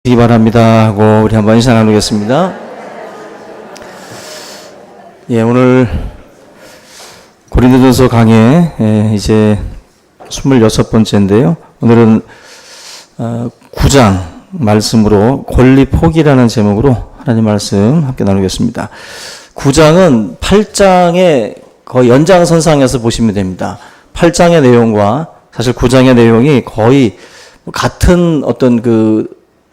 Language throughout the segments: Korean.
기 바랍니다 하고 우리 한번 인사 나누겠습니다. 예, 오늘 고린도전서 강의 이제 26번째인데요. 오늘은 9장 말씀으로 권리 포기라는 제목으로 하나님 말씀 함께 나누겠습니다. 9장은 8장의 거의 연장선상에서 보시면 됩니다. 8장의 내용과 사실 9장의 내용이 거의 같은 어떤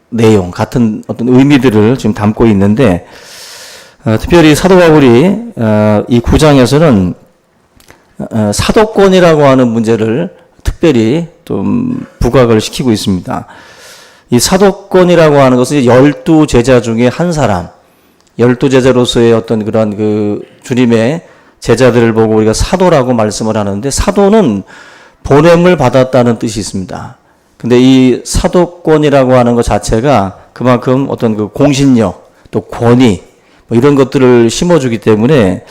내용, 같은 어떤 의미들을 지금 담고 있는데, 특별히 사도 바울이 이 9장에서는 사도권이라고 하는 문제를 특별히 좀 부각을 시키고 있습니다. 이 사도권이라고 하는 것은 12제자 중에 한 사람, 12제자로서의 어떤 그런 주님의 제자들을 보고 우리가 사도라고 말씀을 하는데, 사도는 보냄을 받았다는 뜻이 있습니다. 근데 이 사도권이라고 하는 것 자체가 그만큼 어떤 공신력, 또 권위, 이런 것들을 심어주기 때문에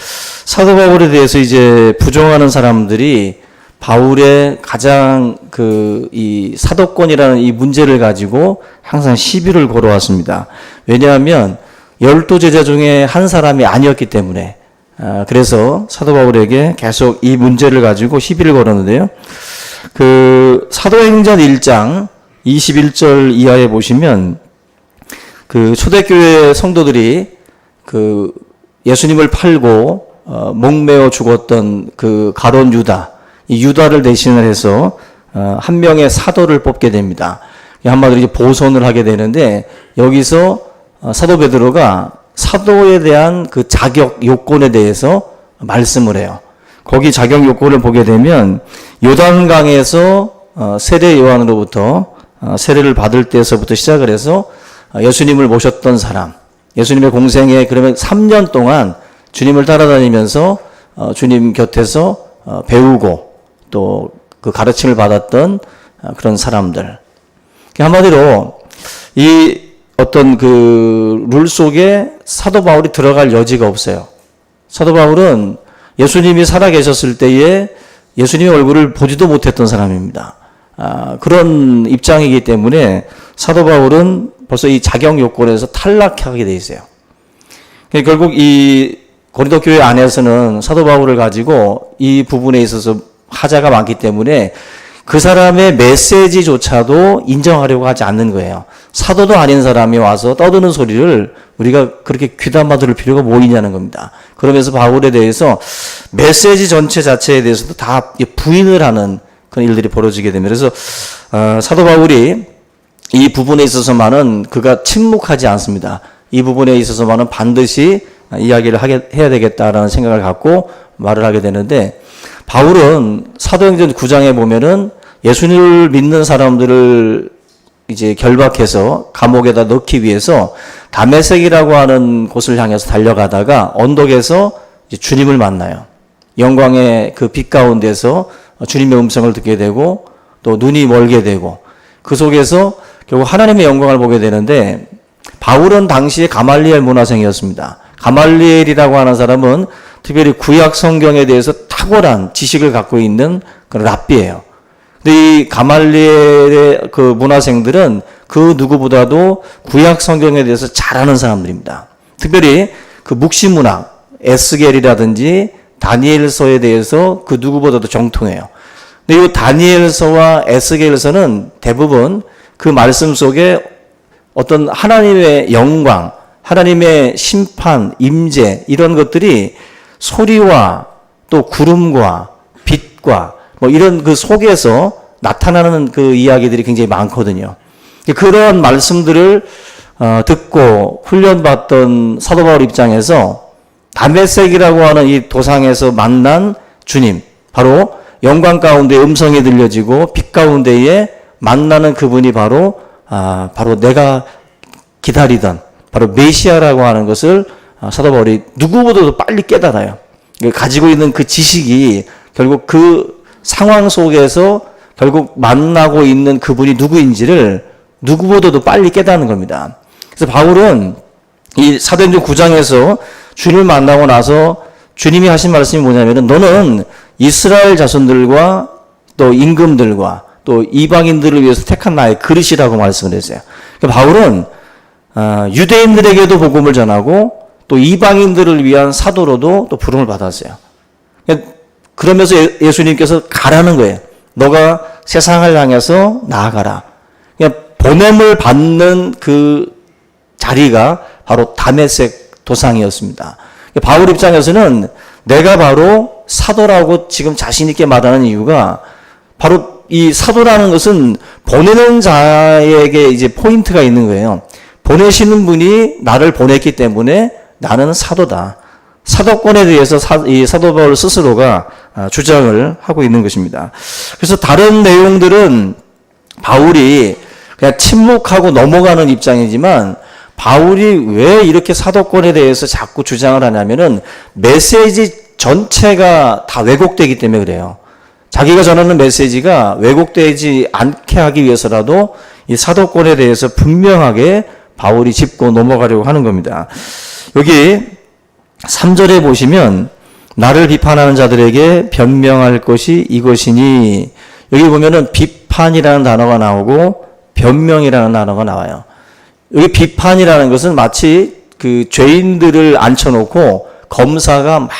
사도 바울에 대해서 이제 부정하는 사람들이 바울의 가장 이 사도권이라는 이 문제를 가지고 항상 시비를 걸어왔습니다. 왜냐하면 12제자 중에 한 사람이 아니었기 때문에, 그래서 사도 바울에게 계속 이 문제를 가지고 시비를 걸었는데요. 사도행전 1장 21절 이하에 보시면 초대교회 성도들이 예수님을 팔고 목매어 죽었던 가룟 유다, 이 유다를 대신을 해서 한 명의 사도를 뽑게 됩니다. 한마디로 이제 보선을 하게 되는데, 여기서 사도 베드로가 사도에 대한 자격 요건에 대해서 말씀을 해요. 거기 자격 요건을 보게 되면 요단강에서 세례 요한으로부터 세례를 받을 때서부터 시작을 해서 예수님을 모셨던 사람, 예수님의 공생에 그러면 3년 동안 주님을 따라다니면서 주님 곁에서 배우고 또 그 가르침을 받았던 그런 사람들. 한마디로 이 어떤 룰 속에 사도 바울이 들어갈 여지가 없어요. 사도 바울은 예수님이 살아계셨을 때에 예수님의 얼굴을 보지도 못했던 사람입니다. 그런 입장이기 때문에 사도 바울은 벌써 이 자격 요건에서 탈락하게 돼 있어요. 결국 이 고린도 교회 안에서는 사도 바울을 가지고 이 부분에 있어서 하자가 많기 때문에 그 사람의 메시지조차도 인정하려고 하지 않는 거예요. 사도도 아닌 사람이 와서 떠드는 소리를 우리가 그렇게 귀담아 들을 필요가 뭐 있냐는 겁니다. 그러면서 바울에 대해서 메시지 전체 자체에 대해서도 다 부인을 하는 그런 일들이 벌어지게 됩니다. 그래서 사도 바울이 이 부분에 있어서만은 그가 침묵하지 않습니다. 이 부분에 있어서만은 반드시 이야기를 해야 되겠다라는 생각을 갖고 말을 하게 되는데, 바울은 사도행전 9장에 보면은 예수님을 믿는 사람들을 이제 결박해서 감옥에다 넣기 위해서 다메섹이라고 하는 곳을 향해서 달려가다가 언덕에서 이제 주님을 만나요. 영광의 빛 가운데서 주님의 음성을 듣게 되고 또 눈이 멀게 되고, 그 속에서 결국 하나님의 영광을 보게 되는데, 바울은 당시에 가말리엘 문화생이었습니다. 가말리엘이라고 하는 사람은 특별히 구약 성경에 대해서 탁월한 지식을 갖고 있는 그런 랍비예요. 근데 이 가말리엘의 문화생들은 그 누구보다도 구약 성경에 대해서 잘 아는 사람들입니다. 특별히 묵시문학, 에스겔이라든지 다니엘서에 대해서 그 누구보다도 정통해요. 근데 이 다니엘서와 에스겔서는 대부분 그 말씀 속에 어떤 하나님의 영광, 하나님의 심판, 임재, 이런 것들이 소리와 또 구름과 빛과 이런 속에서 나타나는 이야기들이 굉장히 많거든요. 그런 말씀들을 듣고 훈련받던 사도 바울 입장에서 다메섹이라고 하는 이 도상에서 만난 주님, 바로 영광 가운데 음성이 들려지고 빛 가운데에 만나는 그분이 바로 내가 기다리던 바로 메시아라고 하는 것을 사도 바울이 누구보다도 빨리 깨달아요. 가지고 있는 그 지식이 결국 그 상황 속에서 결국 만나고 있는 그분이 누구인지를 누구보다도 빨리 깨닫는 겁니다. 그래서 바울은 이 사도행전 9장에서 주님을 만나고 나서 주님이 하신 말씀이 뭐냐면은, 너는 이스라엘 자손들과 또 임금들과 또 이방인들을 위해서 택한 나의 그릇이라고 말씀을 했어요. 그러니까 바울은 유대인들에게도 복음을 전하고 또 이방인들을 위한 사도로도 또 부름을 받았어요. 그러면서 예수님께서 가라는 거예요. 너가 세상을 향해서 나아가라. 그냥 보냄을 받는 그 자리가 바로 다메섹 도상이었습니다. 바울 입장에서는 내가 바로 사도라고 지금 자신 있게 말하는 이유가 바로 이 사도라는 것은 보내는 자에게 이제 포인트가 있는 거예요. 보내시는 분이 나를 보냈기 때문에 나는 사도다. 사도권에 대해서 이 사도 바울 스스로가 주장을 하고 있는 것입니다. 그래서 다른 내용들은 바울이 그냥 침묵하고 넘어가는 입장이지만 바울이 왜 이렇게 사도권에 대해서 자꾸 주장을 하냐면은 메시지 전체가 다 왜곡되기 때문에 그래요. 자기가 전하는 메시지가 왜곡되지 않게 하기 위해서라도 이 사도권에 대해서 분명하게 바울이 짚고 넘어가려고 하는 겁니다. 여기 3절에 보시면 나를 비판하는 자들에게 변명할 것이 이것이니, 여기 보면은 비판이라는 단어가 나오고 변명이라는 단어가 나와요. 여기 비판이라는 것은 마치 그 죄인들을 앉혀놓고 검사가 막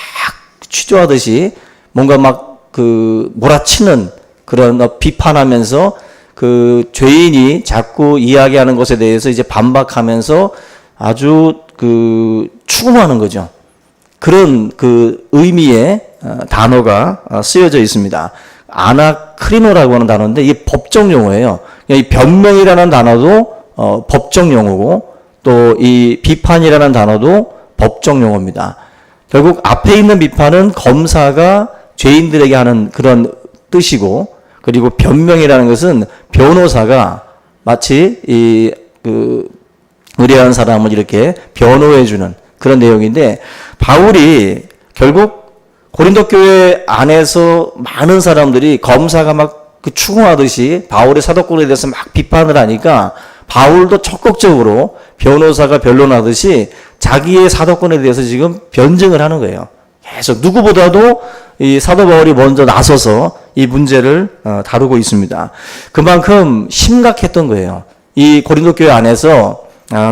취조하듯이 뭔가 막 그 몰아치는 그런 비판하면서 그 죄인이 자꾸 이야기하는 것에 대해서 이제 반박하면서 아주 그 추궁하는 거죠. 그런 그 의미의 단어가 쓰여져 있습니다. 아나크리노라고 하는 단어인데 이게 법정 용어예요. 이 변명이라는 단어도 법정 용어고 또 이 비판이라는 단어도 법정 용어입니다. 결국 앞에 있는 비판은 검사가 죄인들에게 하는 그런 뜻이고, 그리고 변명이라는 것은 변호사가 마치 이 그 의뢰한 사람을 이렇게 변호해주는 그런 내용인데, 바울이 결국 고린도 교회 안에서 많은 사람들이 검사가 막 그 추궁하듯이 바울의 사도권에 대해서 막 비판을 하니까 바울도 적극적으로 변호사가 변론하듯이 자기의 사도권에 대해서 지금 변증을 하는 거예요. 계속 누구보다도 이 사도 바울이 먼저 나서서 이 문제를 다루고 있습니다. 그만큼 심각했던 거예요. 이 고린도 교회 안에서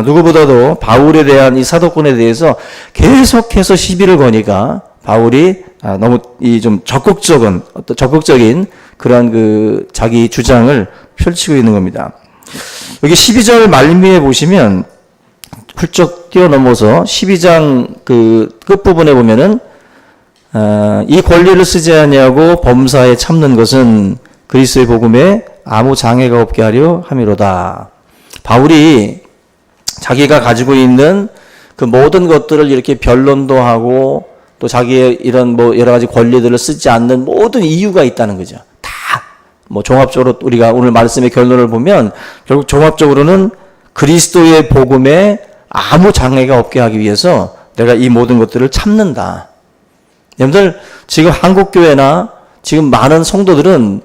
누구보다도 바울에 대한 이 사도권에 대해서 계속해서 시비를 거니까 바울이 너무 이 좀 적극적인 그런 그 자기 주장을 펼치고 있는 겁니다. 여기 12절 말미에 보시면 훌쩍 뛰어넘어서 12장 그 끝부분에 보면은 이 권리를 쓰지 아니하고 범사에 참는 것은 그리스도의 복음에 아무 장애가 없게 하려 함이로다. 바울이 자기가 가지고 있는 그 모든 것들을 이렇게 변론도 하고 또 자기의 이런 뭐 여러 가지 권리들을 쓰지 않는 모든 이유가 있다는 거죠. 다 뭐 종합적으로 우리가 오늘 말씀의 결론을 보면 결국 종합적으로는 그리스도의 복음에 아무 장애가 없게 하기 위해서 내가 이 모든 것들을 참는다. 여러분들 지금 한국교회나 지금 많은 성도들은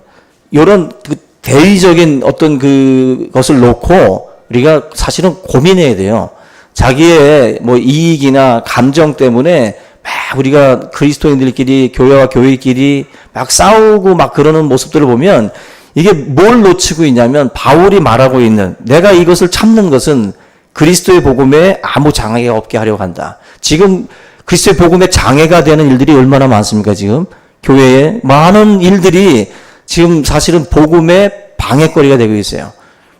이런 그 대의적인 어떤 그것을 놓고 우리가 사실은 고민해야 돼요. 자기의 뭐 이익이나 감정 때문에 막 우리가 그리스도인들끼리 교회와 교회끼리 막 싸우고 막 그러는 모습들을 보면 이게 뭘 놓치고 있냐면 바울이 말하고 있는 내가 이것을 참는 것은 그리스도의 복음에 아무 장애가 없게 하려고 한다. 지금 그리스도의 복음에 장애가 되는 일들이 얼마나 많습니까? 지금 교회에 많은 일들이 지금 사실은 복음의 방해거리가 되고 있어요.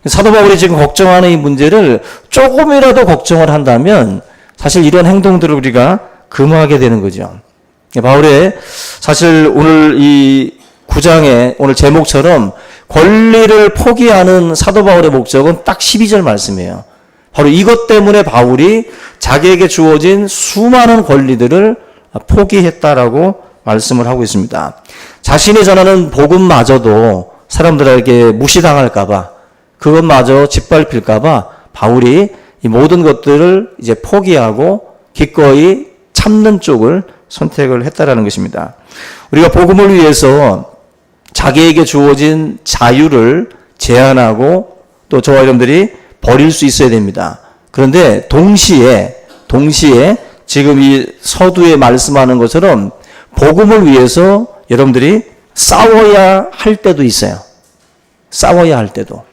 사도 바울이 지금 걱정하는 이 문제를 조금이라도 걱정을 한다면 사실 이런 행동들을 우리가 금하게 되는 거죠. 바울의 사실 오늘 이 9장의 오늘 제목처럼 권리를 포기하는 사도 바울의 목적은 딱 12절 말씀이에요. 바로 이것 때문에 바울이 자기에게 주어진 수많은 권리들을 포기했다라고 말씀을 하고 있습니다. 자신이 전하는 복음마저도 사람들에게 무시당할까봐 그것마저 짓밟힐까봐 바울이 이 모든 것들을 이제 포기하고 기꺼이 참는 쪽을 선택을 했다라는 것입니다. 우리가 복음을 위해서 자기에게 주어진 자유를 제한하고 또 저와 여러분들이 버릴 수 있어야 됩니다. 그런데 동시에 지금 이 서두에 말씀하는 것처럼 복음을 위해서 여러분들이 싸워야 할 때도 있어요. 싸워야 할 때도.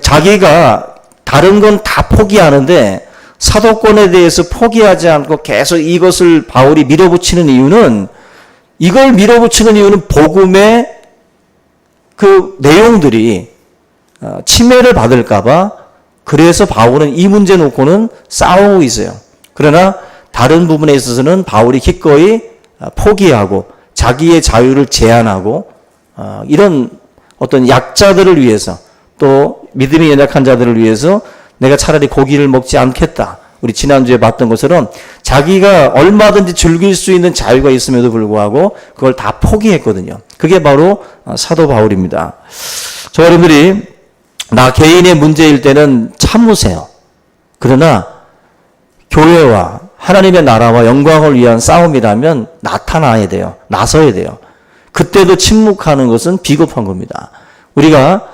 자기가 다른 건 다 포기하는데 사도권에 대해서 포기하지 않고 계속 이것을 바울이 밀어붙이는 이유는, 이걸 밀어붙이는 이유는 복음의 그 내용들이 침해를 받을까봐, 그래서 바울은 이 문제 놓고는 싸우고 있어요. 그러나 다른 부분에 있어서는 바울이 기꺼이 포기하고 자기의 자유를 제한하고 이런 어떤 약자들을 위해서, 또 믿음이 연약한 자들을 위해서 내가 차라리 고기를 먹지 않겠다. 우리 지난주에 봤던 것처럼 자기가 얼마든지 즐길 수 있는 자유가 있음에도 불구하고 그걸 다 포기했거든요. 그게 바로 사도 바울입니다. 저 여러분들이 나 개인의 문제일 때는 참으세요. 그러나 교회와 하나님의 나라와 영광을 위한 싸움이라면 나타나야 돼요. 나서야 돼요. 그때도 침묵하는 것은 비겁한 겁니다. 우리가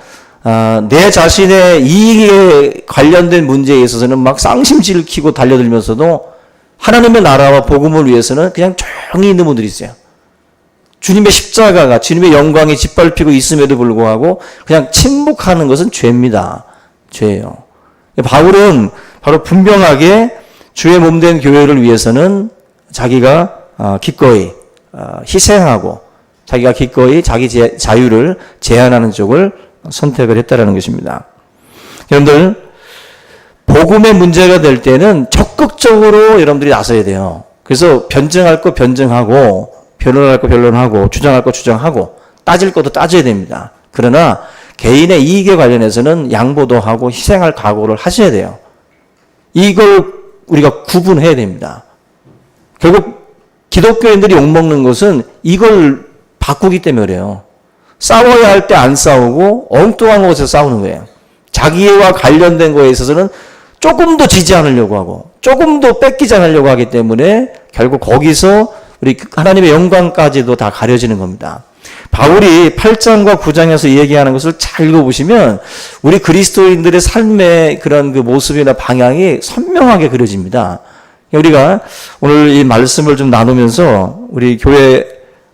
내 자신의 이익에 관련된 문제에 있어서는 막 쌍심지를 키고 달려들면서도 하나님의 나라와 복음을 위해서는 그냥 조용히 있는 분들이 있어요. 주님의 십자가가, 주님의 영광이 짓밟히고 있음에도 불구하고 그냥 침묵하는 것은 죄입니다. 죄예요. 바울은 바로 분명하게 주의 몸된 교회를 위해서는 자기가 기꺼이 희생하고 자기가 기꺼이 자기 자유를 제한하는 쪽을 선택을 했다라는 것입니다. 여러분들, 복음의 문제가 될 때는 적극적으로 여러분들이 나서야 돼요. 그래서 변증할 거 변증하고, 변론할 거 변론하고, 주장할 거 주장하고, 따질 것도 따져야 됩니다. 그러나 개인의 이익에 관련해서는 양보도 하고 희생할 각오를 하셔야 돼요. 이걸 우리가 구분해야 됩니다. 결국 기독교인들이 욕먹는 것은 이걸 바꾸기 때문에 그래요. 싸워야 할 때 안 싸우고 엉뚱한 곳에서 싸우는 거예요. 자기와 관련된 거에 있어서는 조금 더 지지 않으려고 하고 조금 더 뺏기지 않으려고 하기 때문에 결국 거기서 우리 하나님의 영광까지도 다 가려지는 겁니다. 바울이 8장과 9장에서 얘기하는 것을 잘 읽어보시면 우리 그리스도인들의 삶의 그런 그 모습이나 방향이 선명하게 그려집니다. 우리가 오늘 이 말씀을 좀 나누면서 우리 교회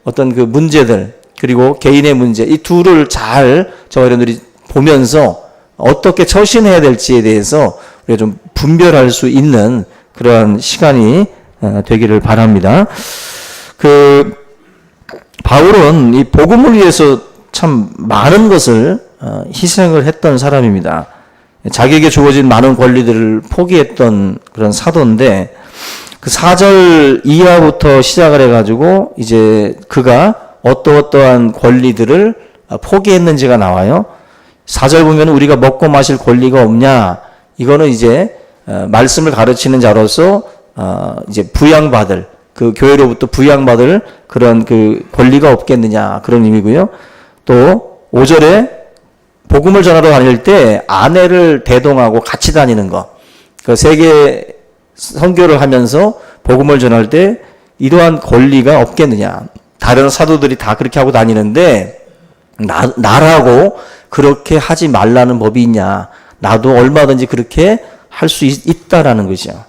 어떤 그 문제들, 그리고 개인의 문제, 이 둘을 잘 저와 여러분들이 보면서 어떻게 처신해야 될지에 대해서 우리가 좀 분별할 수 있는 그러한 시간이 되기를 바랍니다. 바울은 이 복음을 위해서 참 많은 것을 희생을 했던 사람입니다. 자기에게 주어진 많은 권리들을 포기했던 그런 사도인데, 그 4절 이하부터 시작을 해가지고 이제 그가 어떠한 권리들을 포기했는지가 나와요. 4절 보면 우리가 먹고 마실 권리가 없냐? 이거는 이제 말씀을 가르치는 자로서 이제 부양받을, 그 교회로부터 부양받을 그런 그 권리가 없겠느냐, 그런 의미고요. 또 5절에 복음을 전하러 다닐 때 아내를 대동하고 같이 다니는 거. 그 세계 선교를 하면서 복음을 전할 때 이러한 권리가 없겠느냐. 다른 사도들이 다 그렇게 하고 다니는데 나라고 그렇게 하지 말라는 법이 있냐. 나도 얼마든지 그렇게 할 수 있다라는 거죠.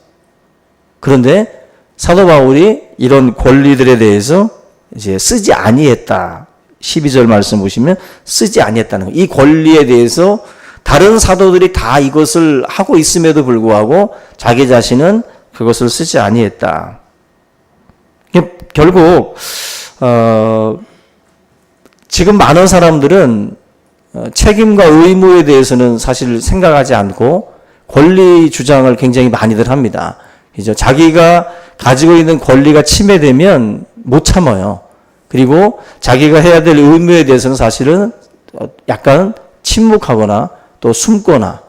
그런데 사도 바울이 이런 권리들에 대해서 이제 쓰지 아니했다. 12절 말씀 보시면 쓰지 아니했다는 거예요. 이 권리에 대해서 다른 사도들이 다 이것을 하고 있음에도 불구하고 자기 자신은 그것을 쓰지 아니했다. 결국 지금 많은 사람들은 책임과 의무에 대해서는 사실 생각하지 않고 권리 주장을 굉장히 많이들 합니다. 그죠? 자기가 가지고 있는 권리가 침해되면 못 참아요. 그리고 자기가 해야 될 의무에 대해서는 사실은 약간 침묵하거나 또 숨거나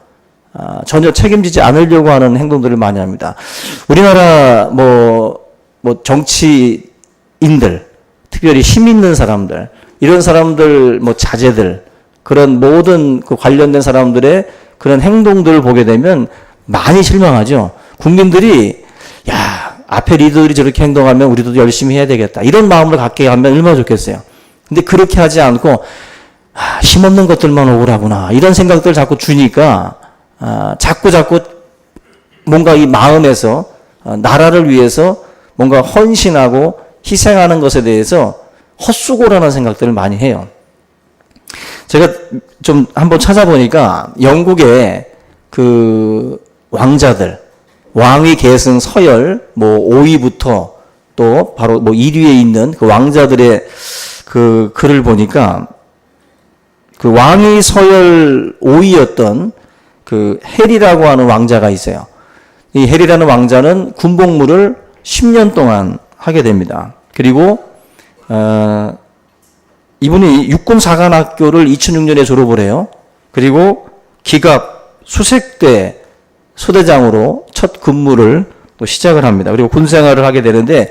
전혀 책임지지 않으려고 하는 행동들을 많이 합니다. 우리나라 정치인들, 특별히 힘 있는 사람들, 이런 사람들 자제들, 그런 모든 그 관련된 사람들의 그런 행동들을 보게 되면 많이 실망하죠. 국민들이 앞에 리더들이 저렇게 행동하면 우리도 열심히 해야 되겠다, 이런 마음을 갖게 하면 얼마나 좋겠어요. 근데 그렇게 하지 않고 힘없는 것들만 오라구나, 이런 생각들을 자꾸 주니까 자꾸 뭔가 이 마음에서 나라를 위해서 뭔가 헌신하고 희생하는 것에 대해서 헛수고라는 생각들을 많이 해요. 제가 좀 한번 찾아보니까 영국에 그 왕자들, 왕위 계승 서열 뭐 5위부터 또 바로 뭐 1위에 있는 그 왕자들의 그 글을 보니까 그 왕위 서열 5위였던 그 헬이라고 하는 왕자가 있어요. 이 헬이라는 왕자는 군복무를 10년 동안 하게 됩니다. 그리고 이분이 육군사관학교를 2006년에 졸업을 해요. 그리고 기갑 수색대 소대장으로 첫 근무를 또 시작을 합니다. 그리고 군 생활을 하게 되는데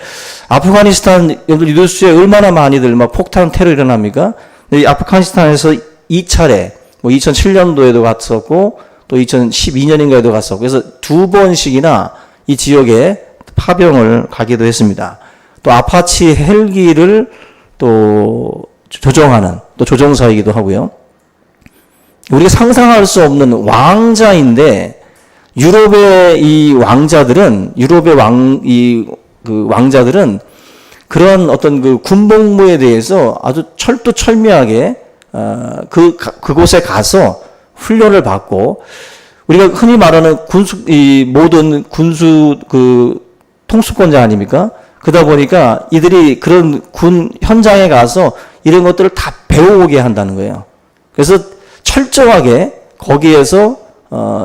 아프가니스탄 여러분들 뉴스에 얼마나 많이들 막 폭탄 테러 일어납니까? 이 아프가니스탄에서 2차례 뭐 2007년도에도 갔었고 또 2012년인가에도 갔었고 그래서 2번씩이나 이 지역에 파병을 가기도 했습니다. 또 아파치 헬기를 또 조종하는 또 조종사이기도 하고요. 우리가 상상할 수 없는 왕자인데 유럽의 이 왕자들은 그 왕자들은 그런 어떤 그 군복무에 대해서 아주 철두철미하게 그곳에 가서 훈련을 받고 우리가 흔히 말하는 모든 군수 그 통수권자 아닙니까? 그러다 보니까 이들이 그런 군 현장에 가서 이런 것들을 다 배워오게 한다는 거예요. 그래서 철저하게 거기에서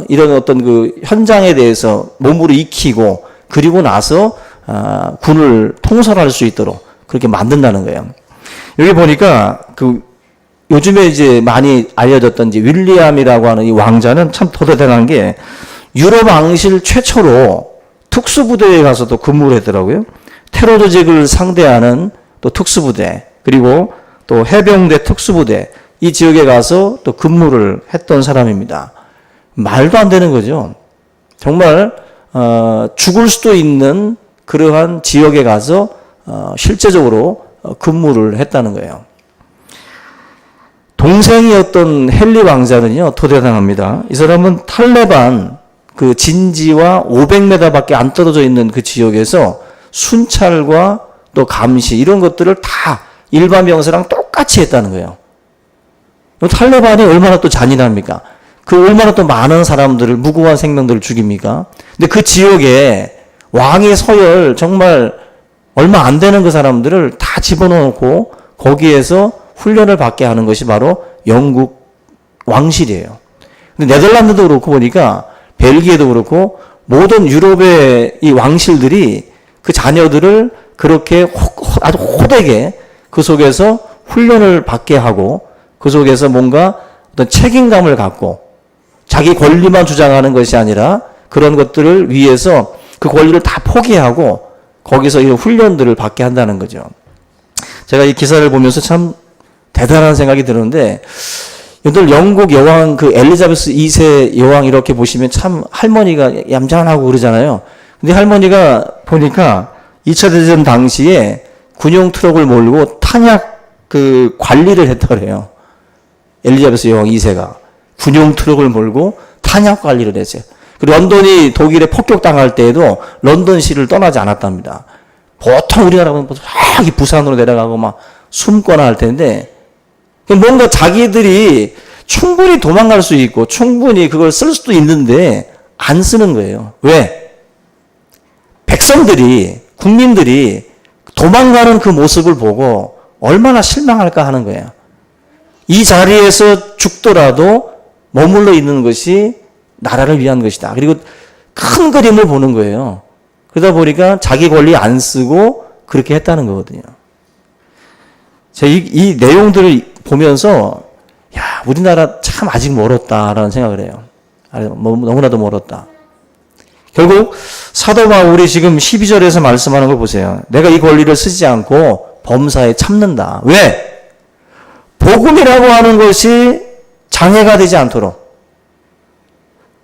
이런 어떤 그 현장에 대해서 몸으로 익히고 그리고 나서 군을 통솔할 수 있도록 그렇게 만든다는 거예요. 여기 보니까 그 요즘에 이제 많이 알려졌던 이제 윌리엄이라고 하는 이 왕자는 참 더 대단한 게 유럽 왕실 최초로 특수부대에 가서도 근무를 했더라고요. 테러 조직을 상대하는 또 특수부대 그리고 또 해병대 특수부대 이 지역에 가서 또 근무를 했던 사람입니다. 말도 안 되는 거죠. 정말 죽을 수도 있는 그러한 지역에 가서 실제적으로 근무를 했다는 거예요. 동생이었던 헨리 왕자는요, 더 대단합니다. 이 사람은 탈레반 그 진지와 500m밖에 안 떨어져 있는 그 지역에서 순찰과 또 감시 이런 것들을 다 일반 병사랑 똑같이 했다는 거예요. 탈레반이 얼마나 또 잔인합니까? 그 얼마나 또 많은 사람들을 무고한 생명들을 죽입니까? 근데 그 지역에 왕의 서열 정말 얼마 안 되는 그 사람들을 다 집어넣고 거기에서 훈련을 받게 하는 것이 바로 영국 왕실이에요. 근데 네덜란드도 그렇고 보니까 벨기에도 그렇고 모든 유럽의 이 왕실들이 그 자녀들을 그렇게 아주 호되게 그 속에서 훈련을 받게 하고 그 속에서 뭔가 어떤 책임감을 갖고 자기 권리만 주장하는 것이 아니라 그런 것들을 위해서 그 권리를 다 포기하고 거기서 이 훈련들을 받게 한다는 거죠. 제가 이 기사를 보면서 참 대단한 생각이 드는데 여러분들 영국 여왕 그 엘리자베스 2세 여왕 이렇게 보시면 참 할머니가 얌전하고 그러잖아요. 근데 할머니가 보니까 2차 대전 당시에 군용 트럭을 몰고 탄약 그 관리를 했더래요. 엘리자베스 여왕 2세가 군용 트럭을 몰고 탄약 관리를 했어요. 런던이 독일에 폭격당할 때에도 런던시를 떠나지 않았답니다. 보통 우리나라 보면 저기 부산으로 내려가고 막 숨거나 할 텐데 뭔가 자기들이 충분히 도망갈 수 있고 충분히 그걸 쓸 수도 있는데 안 쓰는 거예요. 왜? 백성들이 국민들이 도망가는 그 모습을 보고 얼마나 실망할까 하는 거예요. 이 자리에서 죽더라도 머물러 있는 것이 나라를 위한 것이다. 그리고 큰 그림을 보는 거예요. 그러다 보니까 자기 권리 안 쓰고 그렇게 했다는 거거든요. 제가 이 내용들을 보면서 야, 우리나라 참 아직 멀었다라는 생각을 해요. 너무나도 멀었다. 결국 사도 바울이 지금 12절에서 말씀하는 걸 보세요. 내가 이 권리를 쓰지 않고 범사에 참는다. 왜? 복음이라고 하는 것이 장애가 되지 않도록.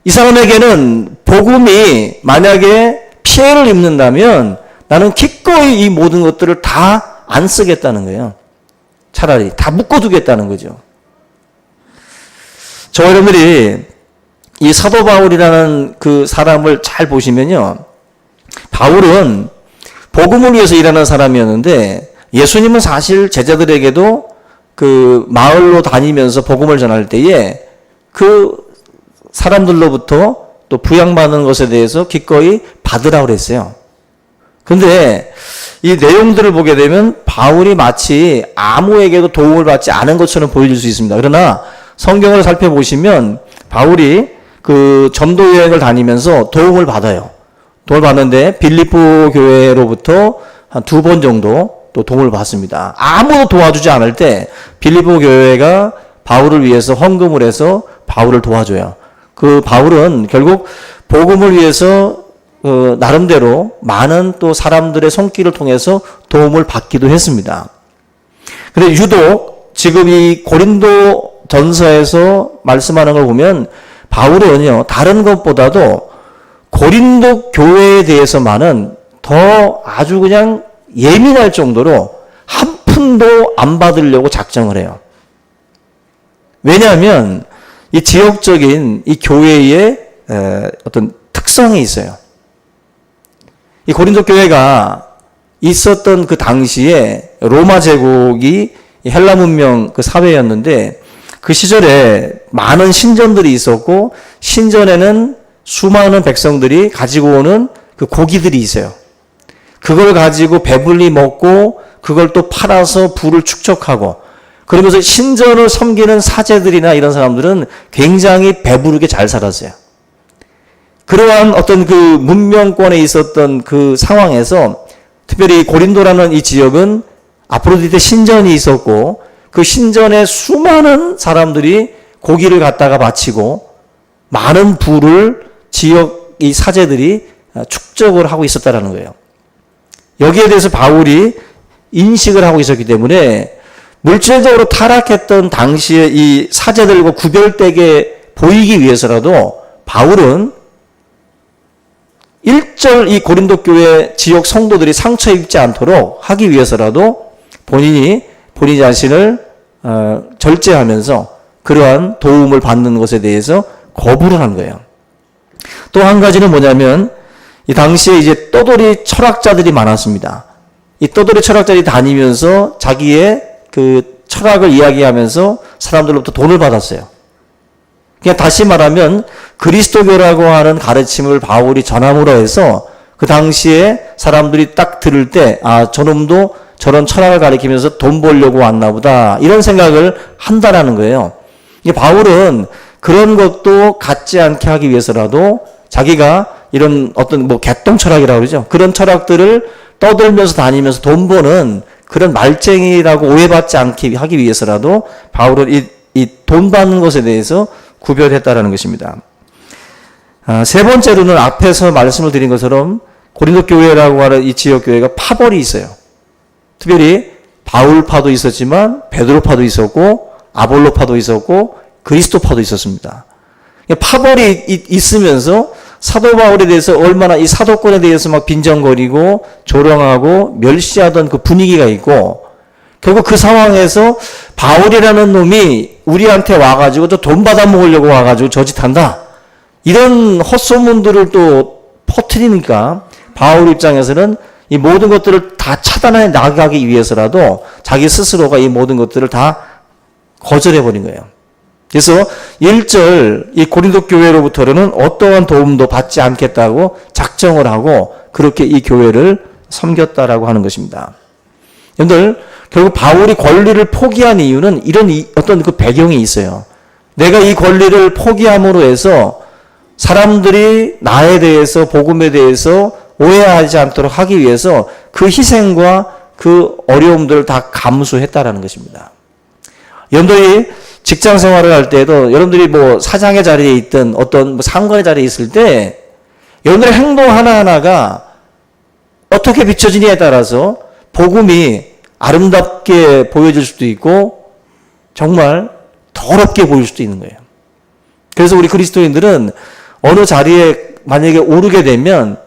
이 사람에게는 복음이 만약에 피해를 입는다면 나는 기꺼이 이 모든 것들을 다 안 쓰겠다는 거예요. 차라리 다 묶어두겠다는 거죠. 저 여러분들이 이 사도 바울이라는 그 사람을 잘 보시면요. 바울은 복음을 위해서 일하는 사람이었는데 예수님은 사실 제자들에게도 그 마을로 다니면서 복음을 전할 때에 그 사람들로부터 또 부양받는 것에 대해서 기꺼이 받으라고 그랬어요. 근데 이 내용들을 보게 되면 바울이 마치 아무에게도 도움을 받지 않은 것처럼 보여질 수 있습니다. 그러나 성경을 살펴보시면 바울이 그 전도 여행을 다니면서 도움을 받아요. 도움을 받는데 빌립보 교회로부터 한 2번 정도 또 도움을 받습니다. 아무도 도와주지 않을 때 빌립보 교회가 바울을 위해서 헌금을 해서 바울을 도와줘요. 그 바울은 결국 복음을 위해서 나름대로 많은 또 사람들의 손길을 통해서 도움을 받기도 했습니다. 그런데 유독 지금 이 고린도 전서에서 말씀하는 걸 보면 바울은요, 다른 것보다도 고린도 교회에 대해서만은 더 아주 그냥 예민할 정도로 한 푼도 안 받으려고 작정을 해요. 왜냐하면 이 지역적인 이 교회의 어떤 특성이 있어요. 이 고린도 교회가 있었던 그 당시에 로마 제국이 헬라 문명 그 사회였는데 그 시절에 많은 신전들이 있었고 신전에는 수많은 백성들이 가지고 오는 그 고기들이 있어요. 그걸 가지고 배불리 먹고 그걸 또 팔아서 부를 축적하고 그러면서 신전을 섬기는 사제들이나 이런 사람들은 굉장히 배부르게 잘 살았어요. 그러한 어떤 그 문명권에 있었던 그 상황에서 특별히 고린도라는 이 지역은 아프로디테 신전이 있었고 그 신전에 수많은 사람들이 고기를 갖다가 바치고 많은 부를 지역 이 사제들이 축적을 하고 있었다라는 거예요. 여기에 대해서 바울이 인식을 하고 있었기 때문에 물질적으로 타락했던 당시에 이 사제들과 구별되게 보이기 위해서라도 바울은 일절 이 고린도 교회 지역 성도들이 상처 입지 않도록 하기 위해서라도 본인 자신을 절제하면서 그러한 도움을 받는 것에 대해서 거부를 한 거예요. 또 한 가지는 뭐냐면 이 당시에 이제 떠돌이 철학자들이 많았습니다. 이 떠돌이 철학자들이 다니면서 자기의 그 철학을 이야기하면서 사람들로부터 돈을 받았어요. 그냥 다시 말하면 그리스도교라고 하는 가르침을 바울이 전함으로 해서 그 당시에 사람들이 딱 들을 때 아, 저놈도 저런 철학을 가리키면서 돈 벌려고 왔나 보다 이런 생각을 한다라는 거예요. 바울은 그런 것도 갖지 않게 하기 위해서라도 자기가 이런 어떤 뭐 개똥 철학이라고 그러죠. 그런 철학들을 떠들면서 다니면서 돈 버는 그런 말쟁이라고 오해받지 않게 하기 위해서라도 바울은 이 돈 받는 것에 대해서 구별했다라는 것입니다. 세 번째로는 앞에서 말씀을 드린 것처럼 고린도 교회라고 하는 이 지역 교회가 파벌이 있어요. 특별히 바울파도 있었지만 베드로파도 있었고 아볼로파도 있었고 그리스도파도 있었습니다. 파벌이 있으면서 사도 바울에 대해서 얼마나 이 사도권에 대해서 막 빈정거리고 조롱하고 멸시하던 그 분위기가 있고 결국 그 상황에서 바울이라는 놈이 우리한테 와가지고 또 돈 받아 먹으려고 와가지고 저짓한다. 이런 헛소문들을 또 퍼뜨리니까 바울 입장에서는 이 모든 것들을 다 차단해 나가기 위해서라도 자기 스스로가 이 모든 것들을 다 거절해버린 거예요. 그래서 1절 이 고린도 교회로부터는 어떠한 도움도 받지 않겠다고 작정을 하고 그렇게 이 교회를 섬겼다라고 하는 것입니다. 여러분들 결국 바울이 권리를 포기한 이유는 이런 어떤 그 배경이 있어요. 내가 이 권리를 포기함으로 해서 사람들이 나에 대해서 복음에 대해서 오해하지 않도록 하기 위해서 그 희생과 그 어려움들을 다 감수했다라는 것입니다. 여러분들이 직장 생활을 할 때도 여러분들이 뭐 사장의 자리에 있든 어떤 뭐 상관의 자리에 있을 때 여러분들의 행동 하나하나가 어떻게 비춰지냐에 따라서 복음이 아름답게 보여질 수도 있고 정말 더럽게 보일 수도 있는 거예요. 그래서 우리 그리스도인들은 어느 자리에 만약에 오르게 되면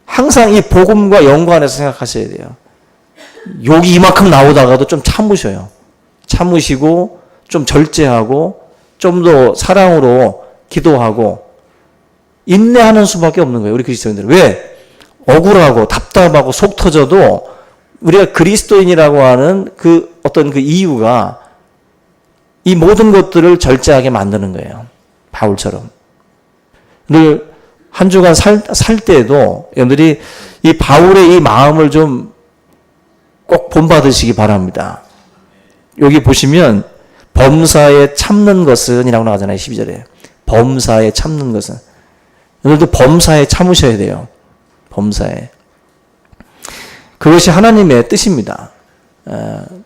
항상 이 복음과 연관해서 생각하셔야 돼요. 욕이 이만큼 나오다가도 좀 참으셔요. 참으시고 좀 절제하고 좀 더 사랑으로 기도하고 인내하는 수밖에 없는 거예요. 우리 그리스도인들은. 왜? 억울하고 답답하고 속 터져도 우리가 그리스도인이라고 하는 그 어떤 그 이유가 이 모든 것들을 절제하게 만드는 거예요. 바울처럼. 늘 한 주간 살 때에도 여러분들이 이 바울의 이 마음을 좀 꼭 본받으시기 바랍니다. 여기 보시면 범사에 참는 것은 이라고 나가잖아요. 12절에. 범사에 참는 것은. 여러분들 범사에 참으셔야 돼요. 범사에. 그것이 하나님의 뜻입니다.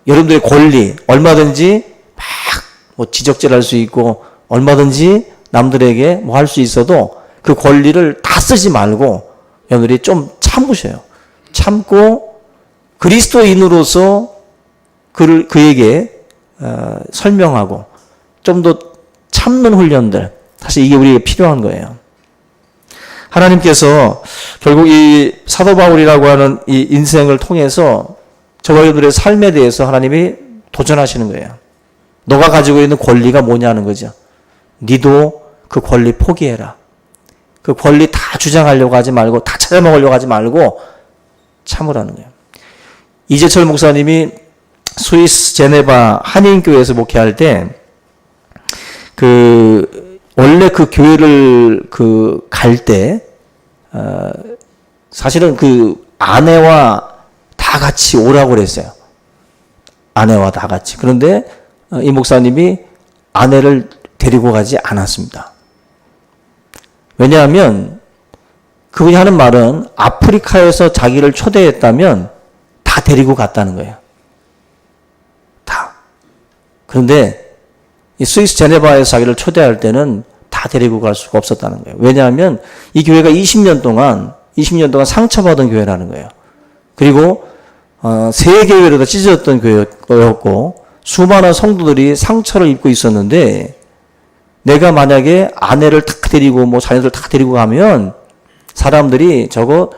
여러분들의 권리, 얼마든지 막 뭐 지적질할 수 있고 얼마든지 남들에게 뭐 할 수 있어도 그 권리를 다 쓰지 말고 여러분들이 좀 참으셔요. 참고 그리스도인으로서 그에게 설명하고 좀 더 참는 훈련들, 사실 이게 우리에게 필요한 거예요. 하나님께서 결국 이 사도 바울이라고 하는 이 인생을 통해서 저와 여러분들의 삶에 대해서 하나님이 도전하시는 거예요. 너가 가지고 있는 권리가 뭐냐는 거죠. 니도 그 권리 포기해라. 그 권리 다 주장하려고 하지 말고, 다 찾아먹으려고 하지 말고 참으라는 거예요. 이재철 목사님이 스위스 제네바 한인교회에서 목회할 때 원래 그 교회를 갈 때 사실은 그 아내와 다 같이 오라고 그랬어요. 아내와 다 같이. 그런데 이 목사님이 아내를 데리고 가지 않았습니다. 왜냐하면 그분이 하는 말은 아프리카에서 자기를 초대했다면 다 데리고 갔다는 거예요. 다. 그런데 이 스위스 제네바에서 자기를 초대할 때는 다 데리고 갈 수가 없었다는 거예요. 왜냐하면 이 교회가 20년 동안 상처받은 교회라는 거예요. 그리고 세 교회로 다 찢어졌던 교회였고 수많은 성도들이 상처를 입고 있었는데 내가 만약에 아내를 탁 데리고 뭐 자녀들 탁 데리고 가면 사람들이 저거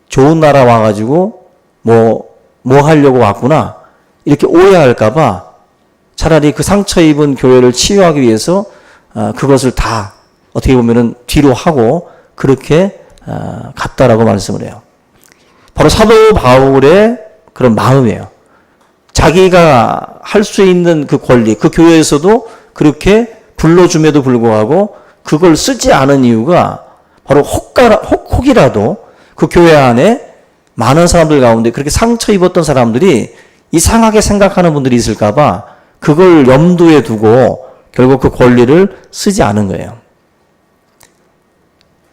좋은 나라 와가지고 뭐 하려고 왔구나 이렇게 오해할까봐 차라리 그 상처 입은 교회를 치유하기 위해서 그것을 다 어떻게 보면은 뒤로 하고 그렇게 갔다라고 말씀을 해요. 바로 사도 바울의 그런 마음이에요. 자기가 할 수 있는 그 권리, 그 교회에서도 그렇게 불러줌에도 불구하고 그걸 쓰지 않은 이유가 바로 혹이라도 그 교회 안에 많은 사람들 가운데 그렇게 상처 입었던 사람들이 이상하게 생각하는 분들이 있을까봐 그걸 염두에 두고 결국 그 권리를 쓰지 않은 거예요.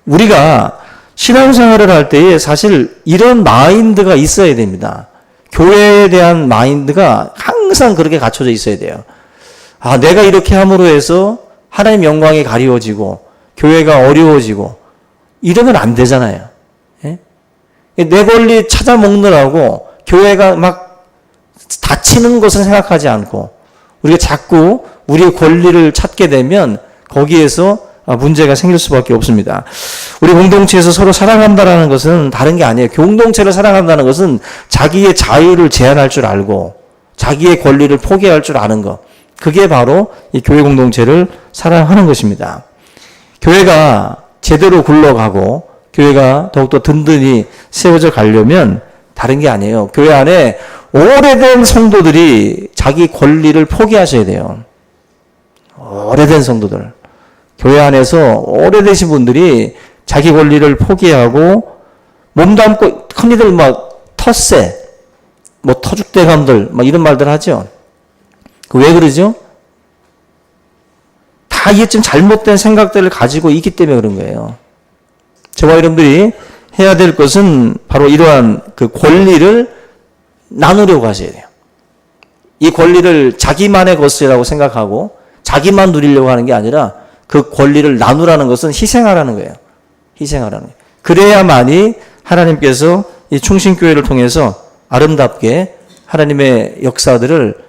우리가 신앙생활을 할 때에 사실 이런 마인드가 있어야 됩니다. 교회에 대한 마인드가 항상 그렇게 갖춰져 있어야 돼요. 내가 이렇게 함으로 해서 하나님 영광이 가리워지고 교회가 어려워지고 이러면 안 되잖아요. 예? 내 권리 찾아 먹느라고 교회가 막 다치는 것을 생각하지 않고 우리가 자꾸 우리의 권리를 찾게 되면 거기에서 문제가 생길 수밖에 없습니다. 우리 공동체에서 서로 사랑한다는 것은 다른 게 아니에요. 공동체를 사랑한다는 것은 자기의 자유를 제한할 줄 알고 자기의 권리를 포기할 줄 아는 것. 그게 바로 이 교회 공동체를 사랑하는 것입니다. 교회가 제대로 굴러가고 교회가 더욱더 든든히 세워져 가려면 다른 게 아니에요. 교회 안에 오래된 성도들이 자기 권리를 포기하셔야 돼요. 오래된 성도들. 교회 안에서 오래되신 분들이 자기 권리를 포기하고 몸담고 흔히들 막 텃세, 뭐 터줏대감들 막 이런 말들 하죠. 왜 그러죠? 다 이게 좀 잘못된 생각들을 가지고 있기 때문에 그런 거예요. 저와 여러분들이 해야 될 것은 바로 이러한 그 권리를 나누려고 하셔야 돼요. 이 권리를 자기만의 것이라고 생각하고 자기만 누리려고 하는 게 아니라 그 권리를 나누라는 것은 희생하라는 거예요. 희생하라는 거예요. 그래야만이 하나님께서 이 충신교회를 통해서 아름답게 하나님의 역사들을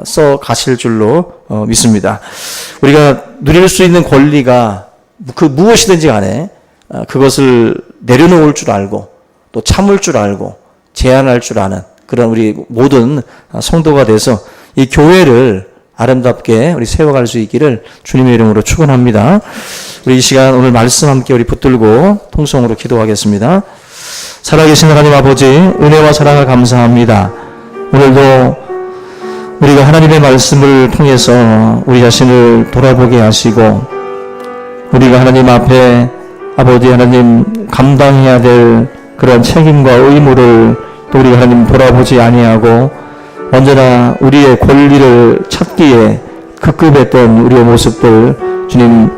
써 가실 줄로 믿습니다. 우리가 누릴 수 있는 권리가 그 무엇이든지 간에 그것을 내려놓을 줄 알고 또 참을 줄 알고 제한할 줄 아는 그런 우리 모든 성도가 돼서 이 교회를 아름답게 우리 세워갈 수 있기를 주님의 이름으로 축원합니다. 우리 이 시간 오늘 말씀 함께 우리 붙들고 통성으로 기도하겠습니다. 살아계신 하나님 아버지 은혜와 사랑을 감사합니다. 오늘도 우리가 하나님의 말씀을 통해서 우리 자신을 돌아보게 하시고 우리가 하나님 앞에 아버지 하나님 감당해야 될 그런 책임과 의무를 또 우리 하나님 돌아보지 아니하고 언제나 우리의 권리를 찾기에 급급했던 우리의 모습들 주님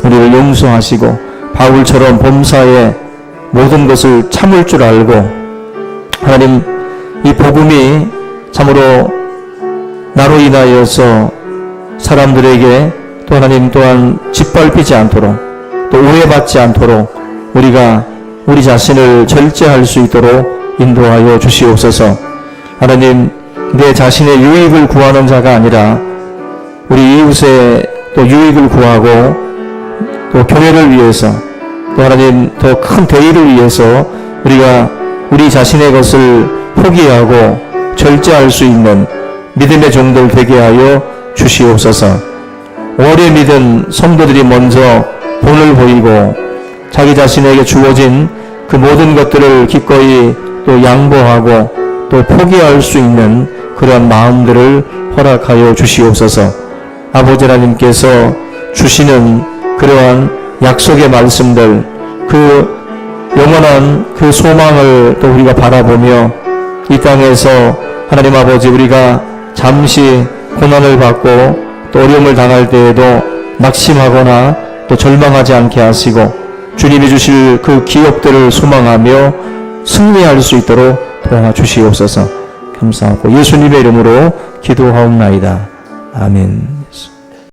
우리를 용서하시고 바울처럼 범사에 모든 것을 참을 줄 알고 하나님 이 복음이 참으로 나로 인하여서 사람들에게 또 하나님 또한 짓밟히지 않도록 또 오해받지 않도록 우리가 우리 자신을 절제할 수 있도록 인도하여 주시옵소서. 하나님 내 자신의 유익을 구하는 자가 아니라 우리 이웃의 또 유익을 구하고 또 교회를 위해서 또 하나님 더 큰 대의를 위해서 우리가 우리 자신의 것을 포기하고 절제할 수 있는 믿음의 종들 되게 하여 주시옵소서. 오래 믿은 성도들이 먼저 본을 보이고 자기 자신에게 주어진 그 모든 것들을 기꺼이 또 양보하고 또 포기할 수 있는 그러한 마음들을 허락하여 주시옵소서. 아버지 하나님께서 주시는 그러한 약속의 말씀들, 그 영원한 그 소망을 또 우리가 바라보며 이 땅에서 하나님 아버지 우리가 잠시 고난을 받고 또 어려움을 당할 때에도 낙심하거나 또 절망하지 않게 하시고 주님이 주실 그 기업들을 소망하며 승리할 수 있도록 도와주시옵소서. 감사하고 예수님의 이름으로 기도하옵나이다. 아멘.